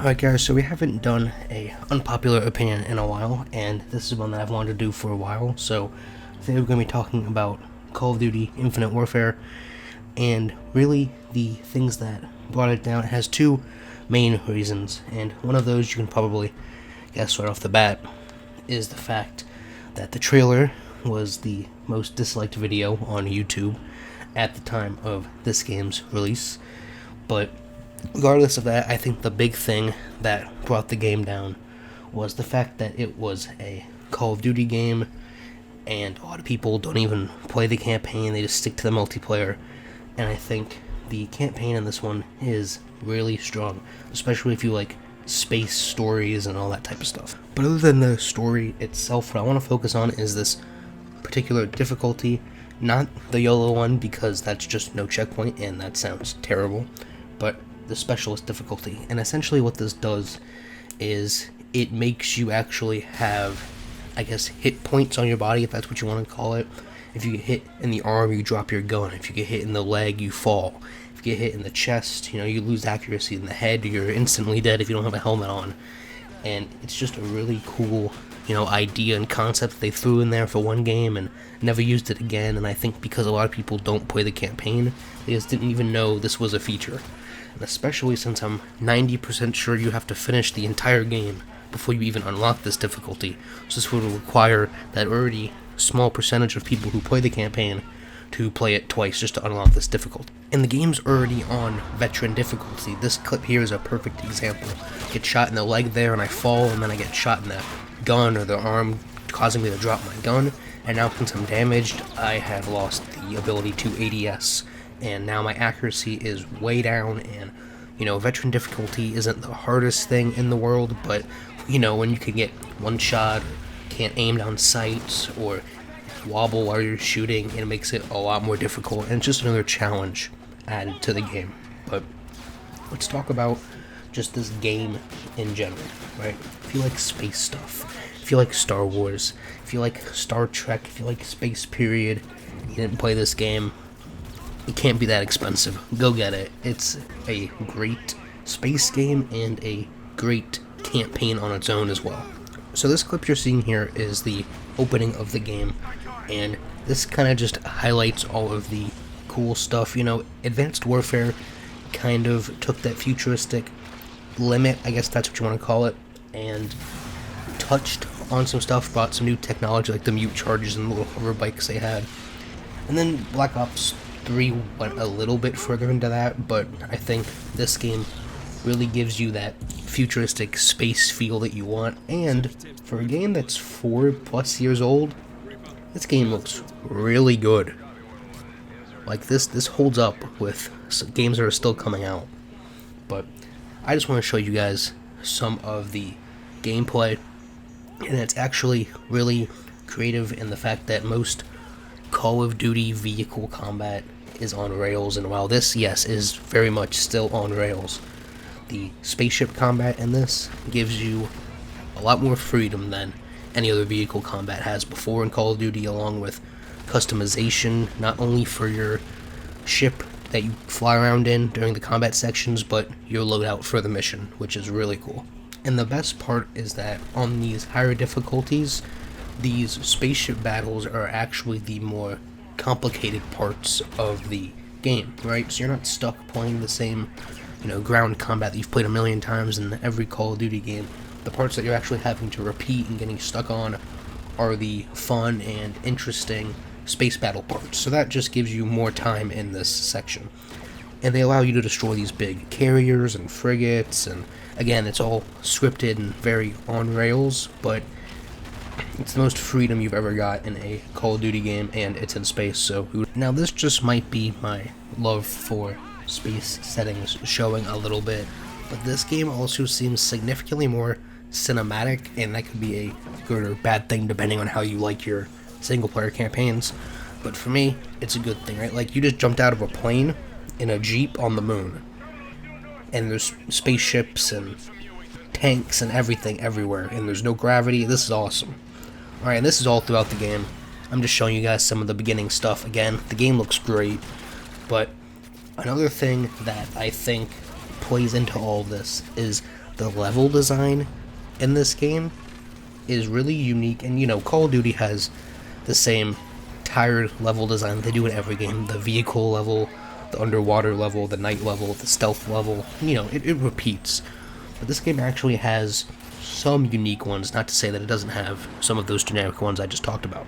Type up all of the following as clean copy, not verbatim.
Alright guys, so we haven't done a unpopular opinion in a while, and this is one that I've wanted to do for a while. So today we're going to be talking about Call of Duty Infinite Warfare, and really the things that brought it down. It has two main reasons, and one of those you can probably guess right off the bat is the fact that the trailer was the most disliked video on YouTube at the time of this game's release. But regardless of that, I think the big thing that brought the game down was the fact that it was a Call of Duty game, and a lot of people don't even play the campaign, they just stick to the multiplayer. And I think the campaign in this one is really strong, especially if you like space stories and all that type of stuff. But other than the story itself, what I want to focus on is this particular difficulty, not the YOLO one, because that's just no checkpoint and that sounds terrible, but the specialist difficulty. And essentially what this does is it makes you actually have, I guess, hit points on your body, if that's what you want to call it. If you get hit in the arm, you drop your gun. If you get hit in the leg, you fall. If you get hit in the chest, you lose accuracy. In the head, you're instantly dead if you don't have a helmet on. And it's just a really cool, idea and concept they threw in there for one game and never used it again. And I think because a lot of people don't play the campaign, they just didn't even know this was a feature. And especially since I'm 90% sure you have to finish the entire game before you even unlock this difficulty. So this would require that already small percentage of people who play the campaign to play it twice just to unlock this difficulty. And the game's already on veteran difficulty. This clip here is a perfect example. I get shot in the leg there and I fall, and then I get shot in the gun or the arm, causing me to drop my gun. And now since I'm damaged, I have lost the ability to ADS. And now my accuracy is way down, and veteran difficulty isn't the hardest thing in the world, but when you can get one shot, can't aim down sights, or wobble while you're shooting, it makes it a lot more difficult, and it's just another challenge added to the game. But let's talk about just this game in general, right? If you like space stuff, if you like Star Wars, if you like Star Trek, if you like space period, you didn't play this game, it can't be that expensive. Go get it. It's a great space game and a great campaign on its own as well. So this clip you're seeing here is the opening of the game, and this kind of just highlights all of the cool stuff. Advanced Warfare kind of took that futuristic limit, I guess that's what you want to call it, and touched on some stuff, brought some new technology like the mute charges and the little hover bikes they had. And then Black Ops 3 went a little bit further into that, but I think this game really gives you that futuristic space feel that you want. And for a game that's 4+ years old, this game looks really good. Like this holds up with games that are still coming out. But I just want to show you guys some of the gameplay, and it's actually really creative in the fact that most Call of Duty vehicle combat is on rails, and while this, yes, is very much still on rails, the spaceship combat in this gives you a lot more freedom than any other vehicle combat has before in Call of Duty, along with customization, not only for your ship that you fly around in during the combat sections, but your loadout for the mission, which is really cool. And the best part is that on these higher difficulties, these spaceship battles are actually the more complicated parts of the game, right? So you're not stuck playing the same, ground combat that you've played a million times in every Call of Duty game. The parts that you're actually having to repeat and getting stuck on are the fun and interesting space battle parts. So that just gives you more time in this section. And they allow you to destroy these big carriers and frigates, and again, it's all scripted and very on rails, but it's the most freedom you've ever got in a Call of Duty game, and it's in space. So now this just might be my love for space settings showing a little bit, but this game also seems significantly more cinematic, and that could be a good or bad thing depending on how you like your single player campaigns. But for me, it's a good thing, right? Like, you just jumped out of a plane in a jeep on the moon, and there's spaceships and tanks and everything everywhere, and there's no gravity. This is awesome. Alright, and this is all throughout the game. I'm just showing you guys some of the beginning stuff. Again, the game looks great, but another thing that I think plays into all of this is the level design in this game is really unique. And, you know, Call of Duty has the same tired level design that they do in every game. The vehicle level, the underwater level, the night level, the stealth level. You know, it repeats. But this game actually has some unique ones, not to say that it doesn't have some of those generic ones I just talked about.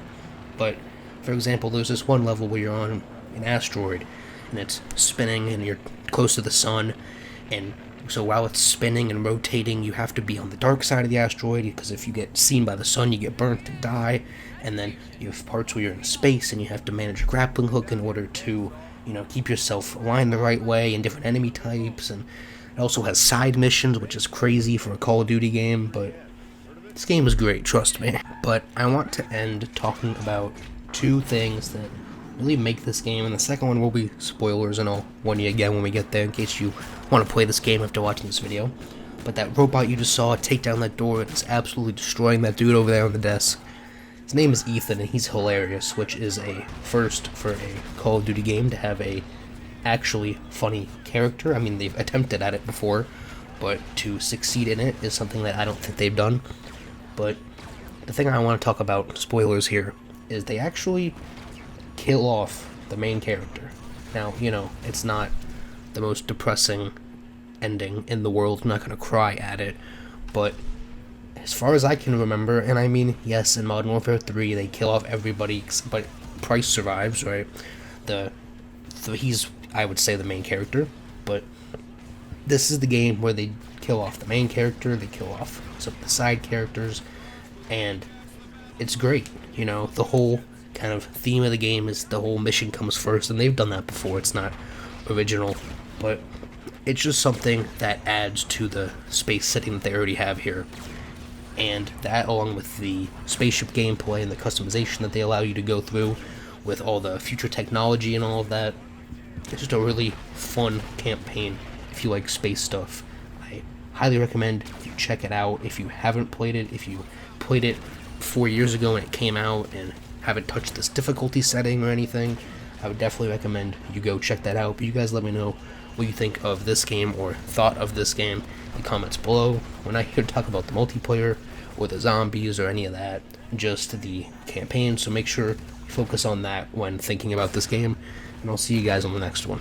But, for example, there's this one level where you're on an asteroid, and it's spinning, and you're close to the sun, and so while it's spinning and rotating, you have to be on the dark side of the asteroid, because if you get seen by the sun, you get burnt and die. And then you have parts where you're in space, and you have to manage a grappling hook in order to, you know, keep yourself aligned the right way, and different enemy types. And it also has side missions, which is crazy for a Call of Duty game, but this game is great, trust me. But I want to end talking about two things that really make this game, and the second one will be spoilers, and I'll warn you again when we get there in case you want to play this game after watching this video. But that robot you just saw take down that door, it's absolutely destroying that dude over there on the desk. His name is Ethan, and he's hilarious, which is a first for a Call of Duty game to have a actually funny character. I mean, they've attempted at it before, but to succeed in it is something that I don't think they've done. But the thing I want to talk about, spoilers here, is they actually kill off the main character. Now, you know, it's not the most depressing ending in the world. I'm not going to cry at it, but as far as I can remember, and I mean, yes, in Modern Warfare 3, they kill off everybody, but Price survives, right? He's, I would say, the main character, but this is the game where they kill off the main character, they kill off some of the side characters, and it's great. You know, the whole kind of theme of the game is the whole mission comes first, and they've done that before. It's not original, but it's just something that adds to the space setting that they already have here. And that, along with the spaceship gameplay and the customization that they allow you to go through with all the future technology and all of that, it's just a really fun campaign if you like space stuff. I highly recommend you check it out if you haven't played it. If you played it 4 years ago when it came out and haven't touched this difficulty setting or anything, I would definitely recommend you go check that out. But you guys let me know what you think of this game or thought of this game in the comments below. We're not here to talk about the multiplayer or the zombies or any of that, just the campaign, so make sure you focus on that when thinking about this game, and I'll see you guys on the next one.